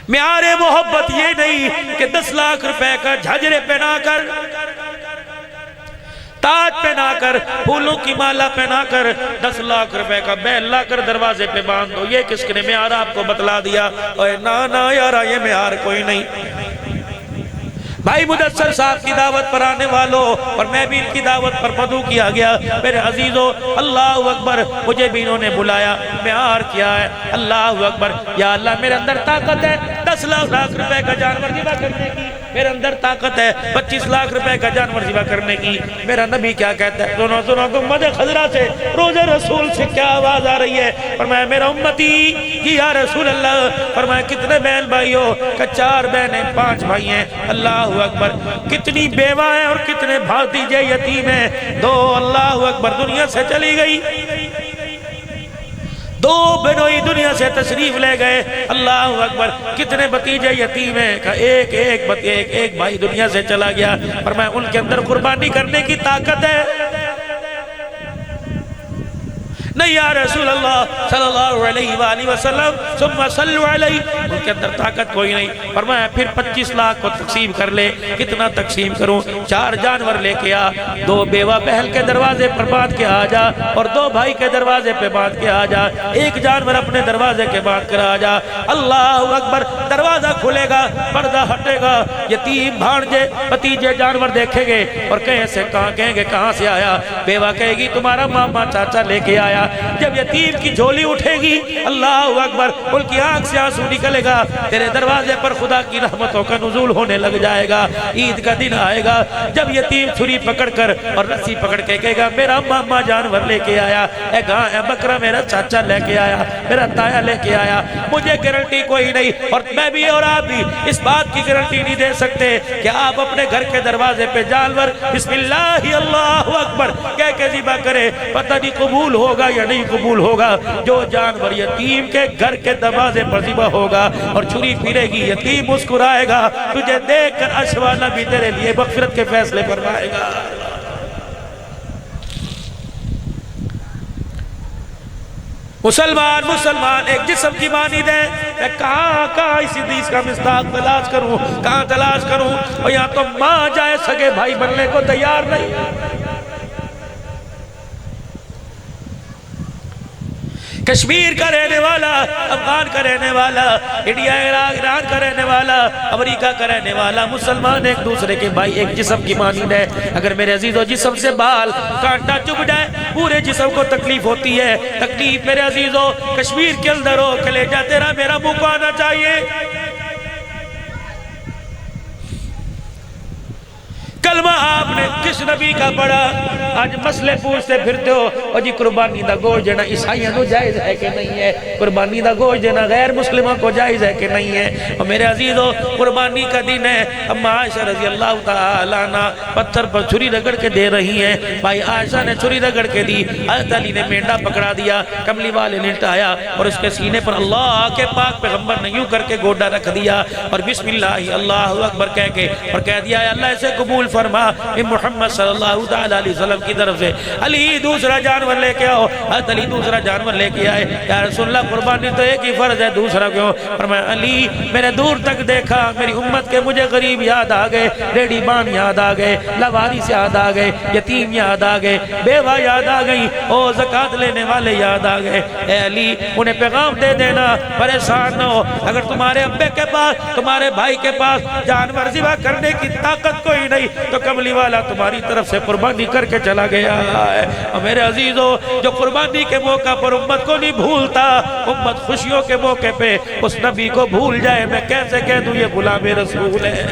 معیار محبت یہ نہیں کہ 10 لاکھ روپے کا جھاجرے پہنا کر، تاج پہنا کر، پھولوں کی مالا پہنا کر 10 لاکھ روپے کا بیل لا کر دروازے پہ باندھ دو۔ یہ کس نے معیار آپ کو بتلا دیا؟ اوے نا یارا، یہ معیار کوئی نہیں۔ بھائی مدثر صاحب کی دعوت پر آنے والوں، اور میں بھی ان کی دعوت پر مدعو کیا گیا، میرے عزیزو اللہ اکبر، مجھے بھی انہوں نے بلایا۔ معیار کیا ہے؟ اللہ اکبر، یا اللہ میرے اندر طاقت ہے 10 لاکھ روپے کا جانور ذبح کرنے کی، میرے اندر طاقت ہے 25 لاکھ روپے کا جانور ذبح کرنے کی۔ میرا نبی کیا کہتا ہے؟ سنو گنبد خضرا سے روضہ رسول سے کیا آواز آ رہی ہے؟ فرمایا میرا امتی جی یا رسول اللہ۔ فرمایا کتنے بہن بھائی ہو؟ کہ 4 بہنیں 5 بھائی ہیں۔ اللہ اکبر، کتنی بیوہ ہیں اور کتنے بھاتیجے یتیم ہیں؟ 2۔ اللہ اکبر، دنیا سے چلی گئی، 2 بنوئی دنیا سے تشریف لے گئے۔ اللہ اکبر، کتنے بھتیجے یتیم ہیں؟ کہ ایک بھائی دنیا سے چلا گیا۔ فرمایا ان کے اندر قربانی کرنے کی طاقت ہے؟ نہیں یا رسول اللہ صلی اللہ علیہ وآلہ وسلم، ثم صلو علیہ، ان کے اندر طاقت کوئی نہیں۔ فرمایا پھر 25 لاکھ کو تقسیم کر لے۔ کتنا تقسیم کروں؟ 4 جانور لے کے آ، 2 بیوہ بہل کے دروازے پر باندھ کے آ جا، اور 2 بھائی کے دروازے پہ باندھ کے آ جا، 1 جانور اپنے دروازے کے باندھ کر آ جا۔ اللہ اکبر، دروازہ کھلے گا، پردہ ہٹے گا، یتیم بھانجے بھتیجے جانور دیکھیں گے اور کہیں گے کہاں سے آیا؟ بیوہ کہے گی تمہارا ماما چاچا لے کے آیا۔ جب یتیم کی جھولی اٹھے گی، اللہ اکبر، ان کی آنکھ سے آنسو نکلے گا، تیرے دروازے پر خدا کی رحمتوں کا نزول ہونے لگ جائے گا۔ عید کا دن آئے گا جب یتیم چھری پکڑ کر اور رسی پکڑ کے کہے گا میرا ماما جانور لے کے آیا، اے گاں اے بکرا میرا چاچا لے کے آیا، میرا تایا لے کے آیا۔ مجھے گارنٹی کوئی نہیں، اور میں بھی اور آپ بھی اس بات کی گارنٹی نہیں دے سکتے کہ آپ اپنے گھر کے دروازے پہ جانور بسم اللہ اللہ اکبر کہہ کے ذبح کرے، پتہ نہیں قبول ہوگا یا نہیں قبول ہوگا۔ جو جانور یتیم کے گھر کے دروازے پر ذبح ہوگا اور چھری پھرے گی، یتیم مسکرائے گا، تجھے دیکھ کر عرش والا بھی تیرے لیے مغفرت کے فیصلے فرمائے گا۔ مسلمان ایک جسم کی مانند ہے۔ میں کہاں اس حدیث کا مصداق تلاش کروں، کہاں تلاش کروں؟ اور یہاں تو ماں جائے سگے بھائی بننے کو تیار نہیں۔ کشمیر کا رہنے والا، افغان کا رہنے والا، انڈیا ایران کا رہنے والا، امریکہ کا رہنے والا، مسلمان ایک دوسرے کے بھائی ایک جسم کی مانند ہے۔ اگر میرے عزیزو جسم سے بال کانٹا چبھ جائے پورے جسم کو تکلیف ہوتی ہے۔ تکلیف میرے عزیزو کشمیر کے اندر ہو، کلیجہ تیرا میرا منہ کو آنا چاہیے۔ کلمہ آپ نے کس نبی کا پڑھا؟ آج مسئلے پوچھتے پھرتے ہو، اور جی قربانی دا گوشت دینا عیسائیوں کو جائز ہے کہ نہیں ہے؟ قربانی دا گوشت دینا غیر مسلموں کو جائز ہے کہ نہیں ہے؟ اور میرے عزیزو قربانی کا دن ہے۔ اما عائشہ رضی اللہ تعالیٰ عنہ پتھر پر چھری رگڑ کے دے رہی ہیں۔ بھائی عائشہ نے چھری رگڑ کے دی، حضرت علی نے مینڈا پکڑا دیا، کملی والے نے اٹھایا اور اس کے سینے پر اللہ کے پاک پیغمبر نے یوں کر کے گوڈا رکھ دیا اور بسم اللہ اللہ اکبر کہہ کے اور کہہ دیا ہے اللہ اسے قبول فرما محمد صلی اللہ علیہ وسلم کی طرف سے۔ علی دوسرا جانور لے کے آؤ۔ حضرت علی دوسرا جانور لے کے آئے۔ یا رسول اللہ قربانی تو ایک ہی فرض ہے، دوسرا کیوں؟ فرمایا علی میں نے دور تک دیکھا، میری امت کے مجھے غریب یاد آ گئے، ریڈی بان یاد آ گئے، لاوارث یاد آ گئے، یتیم یاد آ گئے، بیوہ یاد آ گئی، او زکوٰۃ لینے والے یاد آ گئے۔ اے علی انہیں پیغام دے دینا، پریشان نہ ہو، اگر تمہارے ابے کے پاس تمہارے بھائی کے پاس جانور ذبح کرنے کی طاقت کوئی نہیں تو کملی والا تمہاری طرف سے قربانی کر کے چلا گیا ہے۔ اور میرے عزیزو جو قربانی کے موقع پر امت کو نہیں بھولتا، امت خوشیوں کے موقع پہ اس نبی کو بھول جائے، میں کیسے کہہ دوں یہ غلام رسول ہے۔